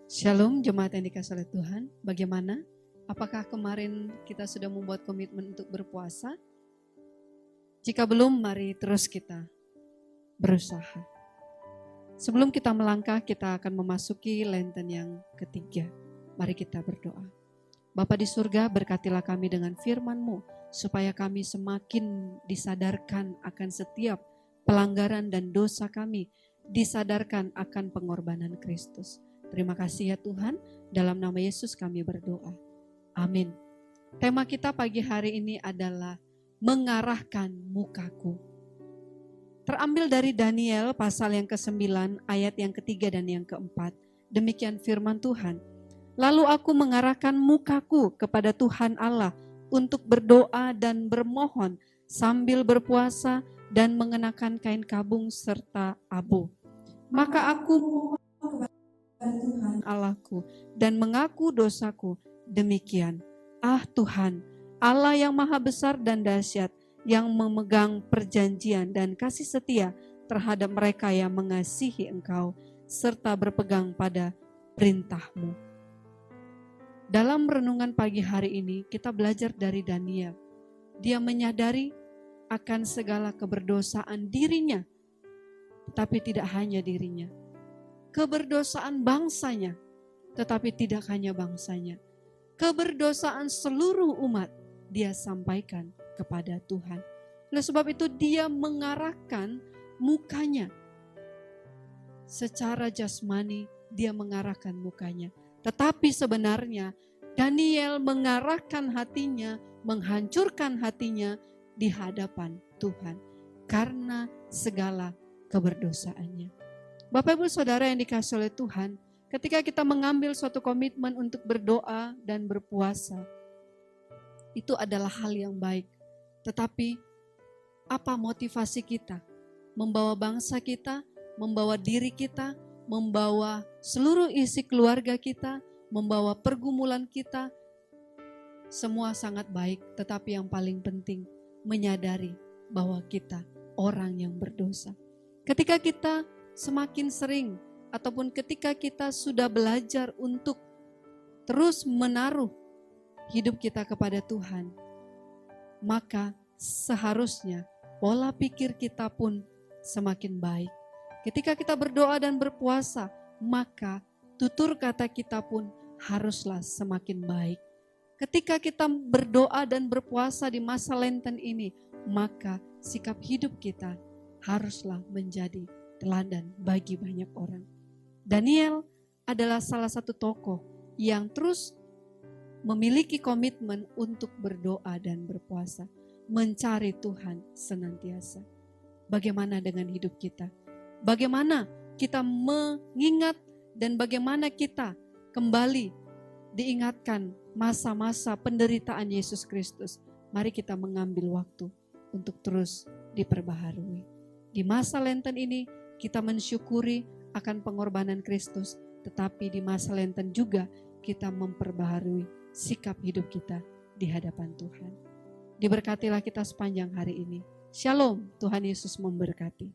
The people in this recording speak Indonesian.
Shalom jemaat yang dikasihi oleh Tuhan. Bagaimana? Apakah kemarin kita sudah membuat komitmen untuk berpuasa? Jika belum, mari terus kita berusaha. Sebelum kita melangkah, kita akan memasuki Lenten yang ketiga. Mari kita berdoa. Bapa di surga, berkatilah kami dengan firman-Mu, supaya kami semakin disadarkan akan setiap pelanggaran dan dosa kami, disadarkan akan pengorbanan Kristus. Terima kasih ya Tuhan, dalam nama Yesus kami berdoa. Amin. Tema kita pagi hari ini adalah mengarahkan mukaku. Terambil dari Daniel pasal yang ke-9, ayat yang ketiga dan yang keempat. Demikian firman Tuhan. Lalu aku mengarahkan mukaku kepada Tuhan Allah untuk berdoa dan bermohon sambil berpuasa dan mengenakan kain kabung serta abu. Maka aku Tuhan Allahku dan mengaku dosaku. Demikian, Tuhan, Allah yang maha besar dan dahsyat, yang memegang perjanjian dan kasih setia terhadap mereka yang mengasihi Engkau, serta berpegang pada perintah-Mu. Dalam renungan pagi hari ini, kita belajar dari Daniel. Dia menyadari akan segala keberdosaan dirinya, tetapi tidak hanya dirinya. Keberdosaan bangsanya, tetapi tidak hanya bangsanya. Keberdosaan seluruh umat dia sampaikan kepada Tuhan. Oleh sebab itu dia mengarahkan mukanya. Secara jasmani dia mengarahkan mukanya. Tetapi sebenarnya Daniel mengarahkan hatinya, menghancurkan hatinya di hadapan Tuhan. Karena segala keberdosaannya. Bapak Ibu Saudara yang dikasihi oleh Tuhan, ketika kita mengambil suatu komitmen untuk berdoa dan berpuasa, itu adalah hal yang baik. Tetapi apa motivasi kita? Membawa bangsa kita, membawa diri kita, membawa seluruh isi keluarga kita, membawa pergumulan kita, semua sangat baik. Tetapi yang paling penting, menyadari bahwa kita orang yang berdosa. Ketika kita semakin sering ataupun ketika kita sudah belajar untuk terus menaruh hidup kita kepada Tuhan, maka seharusnya pola pikir kita pun semakin baik. Ketika kita berdoa dan berpuasa, maka tutur kata kita pun haruslah semakin baik. Ketika kita berdoa dan berpuasa di masa Lenten ini, maka sikap hidup kita haruslah menjadi teladan bagi banyak orang. Daniel adalah salah satu tokoh yang terus memiliki komitmen untuk berdoa dan berpuasa, mencari Tuhan senantiasa. Bagaimana dengan hidup kita? Bagaimana kita mengingat dan bagaimana kita kembali diingatkan masa-masa penderitaan Yesus Kristus? Mari kita mengambil waktu untuk terus diperbaharui. Di masa Lenten ini, kita mensyukuri akan pengorbanan Kristus, tetapi di masa Lenten juga kita memperbaharui sikap hidup kita di hadapan Tuhan. Diberkatilah kita sepanjang hari ini. Shalom, Tuhan Yesus memberkati.